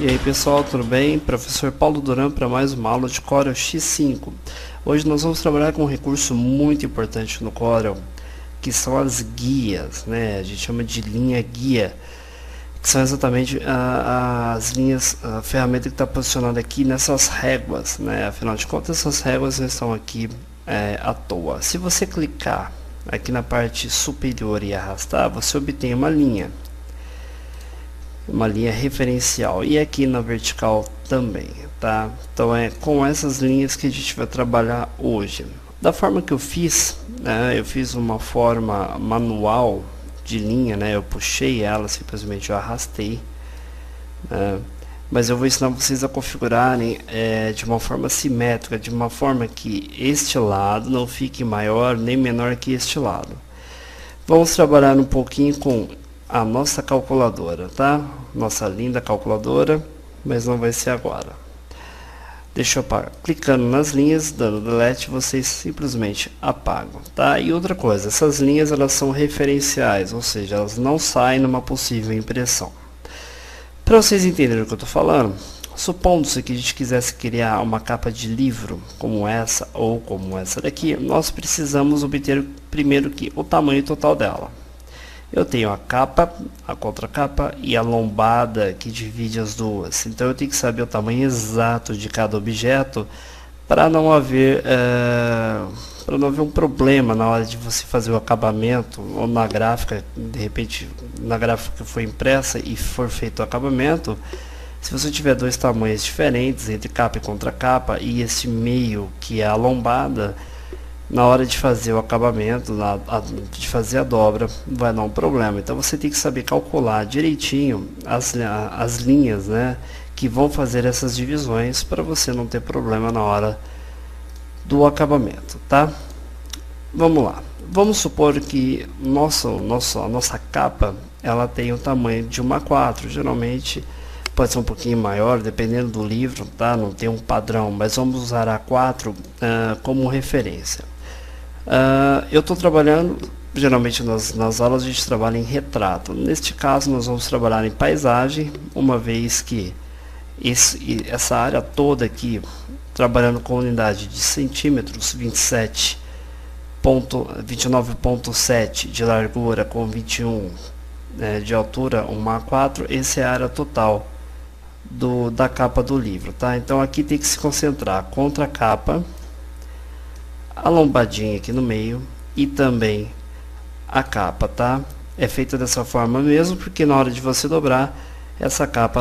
E aí pessoal, tudo bem? Professor Paulo Duran para mais uma aula de Corel X5. Hoje nós vamos trabalhar com um recurso muito importante no Corel, que são as guias, né? A gente chama de linha guia, que são exatamente as linhas, a ferramenta que está posicionada aqui nessas réguas, né? Afinal de contas, essas réguas não estão aqui à toa. Se você clicar aqui na parte superior e arrastar, você obtém uma linha referencial, e aqui na vertical também, tá? Então é com essas linhas que a gente vai trabalhar hoje. Da forma que eu fiz, né, eu fiz uma forma manual de linha, né? Eu puxei ela, simplesmente eu arrastei, né? Mas eu vou ensinar vocês a configurarem de uma forma simétrica, de uma forma que este lado não fique maior nem menor que este lado. Vamos trabalhar um pouquinho com a nossa calculadora, tá? Nossa linda calculadora, mas não vai ser agora. Deixa eu apagar. Clicando nas linhas, dando delete, vocês simplesmente apagam, tá? E outra coisa, essas linhas elas são referenciais, ou seja, elas não saem numa possível impressão. Para vocês entenderem o que eu estou falando, supondo-se que a gente quisesse criar uma capa de livro como essa ou como essa daqui, nós precisamos obter primeiro que o tamanho total dela. Eu tenho a capa, a contracapa e a lombada que divide as duas. Então eu tenho que saber o tamanho exato de cada objeto para não haver um problema na hora de você fazer o acabamento ou na gráfica. De repente, na gráfica que foi impressa e for feito o acabamento, se você tiver dois tamanhos diferentes entre capa e contracapa e esse meio que é a lombada, na hora de fazer o acabamento, de fazer a dobra, vai dar um problema. Então você tem que saber calcular direitinho as linhas, né, que vão fazer essas divisões para você não ter problema na hora do acabamento, tá? Vamos lá. Vamos supor que a nossa capa ela tem o tamanho de 1:4. Geralmente pode ser um pouquinho maior, dependendo do livro, tá? Não tem um padrão, mas vamos usar a 4 como referência. Eu estou trabalhando, geralmente nas aulas a gente trabalha em retrato. Neste caso nós vamos trabalhar em paisagem, uma vez que essa área toda aqui, trabalhando com unidade de centímetros, 29,7 de largura com 21 de altura, 1:4, essa é a área total da capa do livro, tá? Então aqui tem que se concentrar contra a capa, a lombadinha aqui no meio e também a capa, tá? É feita dessa forma mesmo, porque na hora de você dobrar, essa capa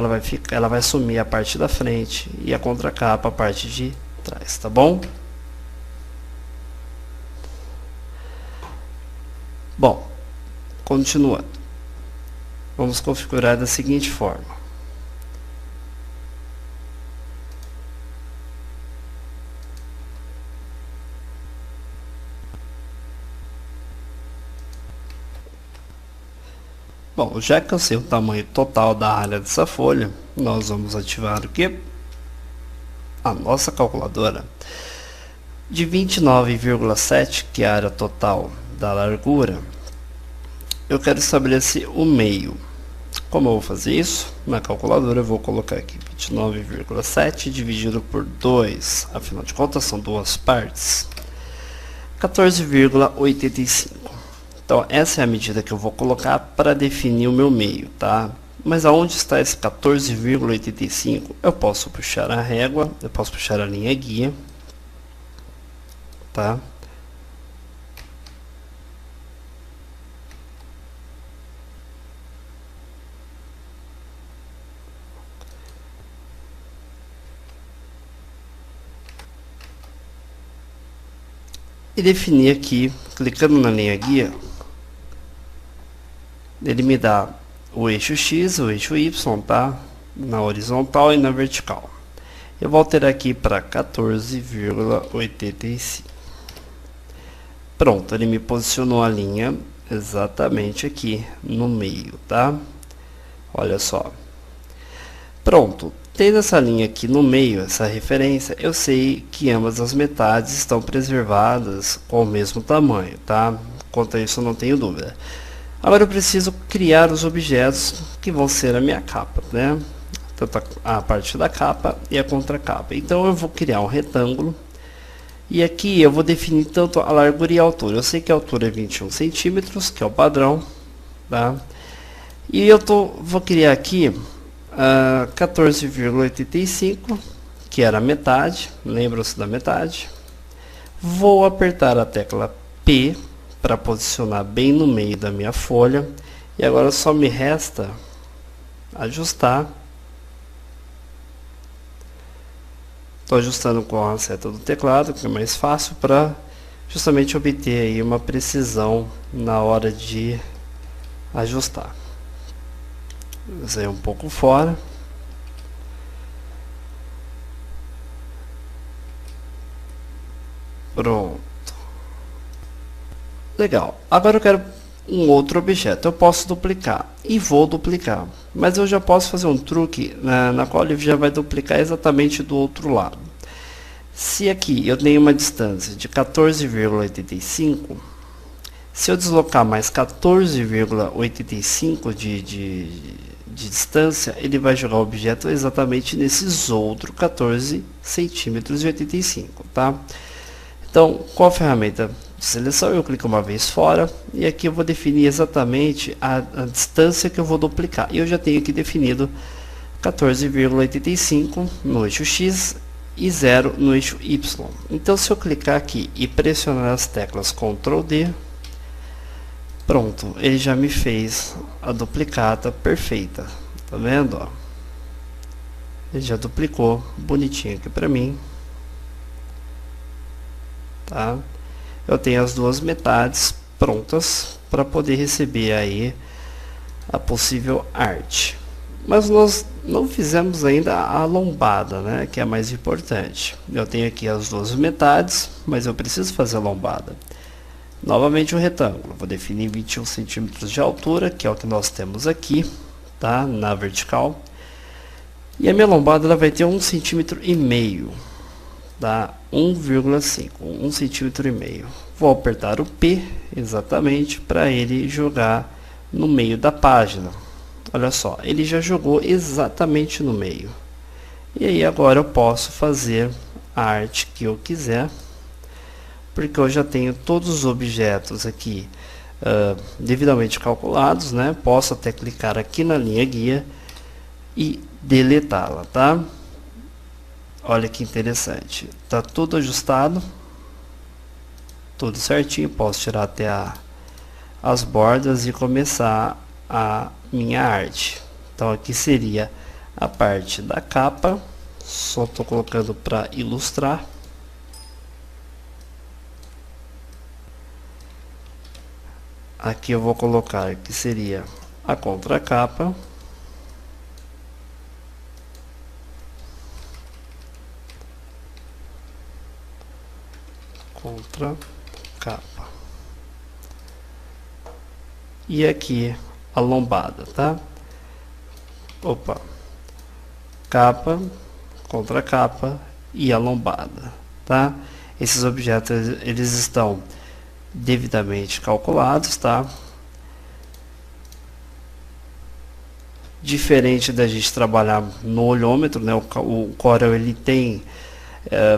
ela vai sumir a parte da frente e a contracapa a parte de trás, tá bom? Bom, continuando. Vamos configurar da seguinte forma. Bom, já que eu sei o tamanho total da área dessa folha, nós vamos ativar o que? A nossa calculadora. De 29,7, que é a área total da largura, eu quero estabelecer o meio. Como eu vou fazer isso? Na calculadora eu vou colocar aqui 29,7 dividido por 2, afinal de contas são duas partes, 14,85. Então essa é a medida que eu vou colocar para definir o meu meio, tá? Mas aonde está esse 14,85? Eu posso puxar a régua, eu posso puxar a linha guia, tá? E definir aqui, clicando na linha guia, ele me dá o eixo X, o eixo Y, tá? Na horizontal e na vertical. Eu vou alterar aqui para 14,85. Pronto, ele me posicionou a linha exatamente aqui no meio, tá? Olha só. Pronto. Tendo essa linha aqui no meio, essa referência, eu sei que ambas as metades estão preservadas com o mesmo tamanho, tá? Quanto a isso eu não tenho dúvida. Agora eu preciso criar os objetos que vão ser a minha capa, né? tanto a parte da capa e a contracapa. Então eu vou criar um retângulo. E aqui eu vou definir tanto a largura e a altura. Eu sei que a altura é 21 centímetros, que é o padrão, tá? E vou criar aqui 14,85, que era a metade. Lembram-se da metade? Vou apertar a tecla P para posicionar bem no meio da minha folha. E agora só me resta ajustar. Estou ajustando com a seta do teclado, que é mais fácil para justamente obter aí uma precisão na hora de ajustar. Usei um pouco fora. Pronto. Legal. Agora eu quero um outro objeto. Eu posso duplicar e vou duplicar, mas eu já posso fazer um truque na qual ele já vai duplicar exatamente do outro lado. Se aqui eu tenho uma distância de 14,85, se eu deslocar mais 14,85 de distância, ele vai jogar o objeto exatamente nesses outros 14 centímetros e 85, tá? Então, com a ferramenta de seleção, eu clico uma vez fora e aqui eu vou definir exatamente a distância que eu vou duplicar. E eu já tenho aqui definido 14,85 no eixo X e 0 no eixo Y. Então, se eu clicar aqui e pressionar as teclas Ctrl D, pronto, ele já me fez a duplicata perfeita. Tá vendo? Ó? Ele já duplicou bonitinho aqui para mim. Tá? Eu tenho as duas metades prontas para poder receber aí a possível arte. Mas nós não fizemos ainda a lombada, né, que é a mais importante. Eu tenho aqui as duas metades, mas eu preciso fazer a lombada. Novamente o retângulo. Vou definir 21 centímetros de altura, que é o que nós temos aqui, tá, na vertical. E a minha lombada ela vai ter 1,5 centímetro. Dá 1,5, 1,5 centímetro. Vou apertar o P exatamente para ele jogar no meio da página. Olha só, ele já jogou exatamente no meio. E aí agora eu posso fazer a arte que eu quiser, porque eu já tenho todos os objetos aqui devidamente calculados, né? Posso até clicar aqui na linha guia e deletá-la, tá? Olha que interessante, tá tudo ajustado, tudo certinho. Posso tirar até as bordas e começar a minha arte. Então aqui seria a parte da capa, só estou colocando para ilustrar. Aqui eu vou colocar que seria a contracapa. Capa. E aqui a lombada, tá? Opa. Capa, contracapa e a lombada, tá? Esses objetos eles estão devidamente calculados, tá? Diferente da gente trabalhar no olhômetro, né? O Corel ele tem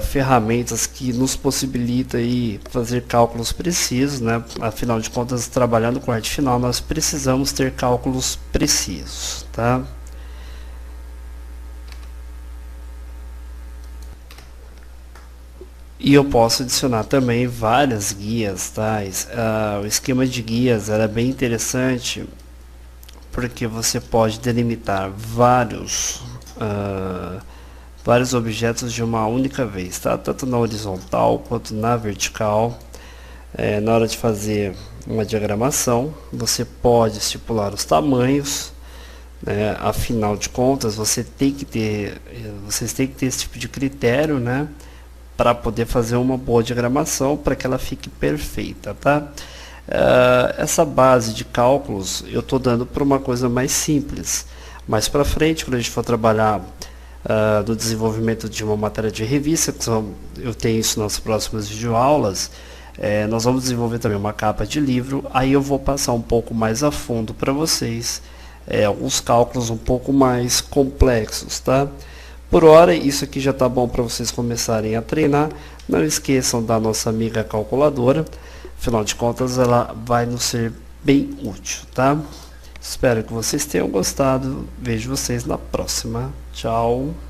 ferramentas que nos possibilitam aí fazer cálculos precisos, né? Afinal de contas, trabalhando com arte final, nós precisamos ter cálculos precisos, tá? E eu posso adicionar também várias guias, tá? O esquema de guias era bem interessante, porque você pode delimitar vários objetos de uma única vez, tá? Tanto na horizontal quanto na vertical. Na hora de fazer uma diagramação, você pode estipular os tamanhos, né? Afinal de contas, vocês têm que ter esse tipo de critério, né? Para poder fazer uma boa diagramação, para que ela fique perfeita, tá? Essa base de cálculos eu estou dando para uma coisa mais simples. Mais para frente, quando a gente for trabalhar do desenvolvimento de uma matéria de revista, eu tenho isso nas próximas videoaulas, nós vamos desenvolver também uma capa de livro. Aí eu vou passar um pouco mais a fundo para vocês alguns cálculos um pouco mais complexos, tá? Por hora, isso aqui já tá bom para vocês começarem a treinar. Não esqueçam da nossa amiga calculadora, afinal de contas ela vai nos ser bem útil, tá? Espero que vocês tenham gostado. Vejo vocês na próxima. Tchau!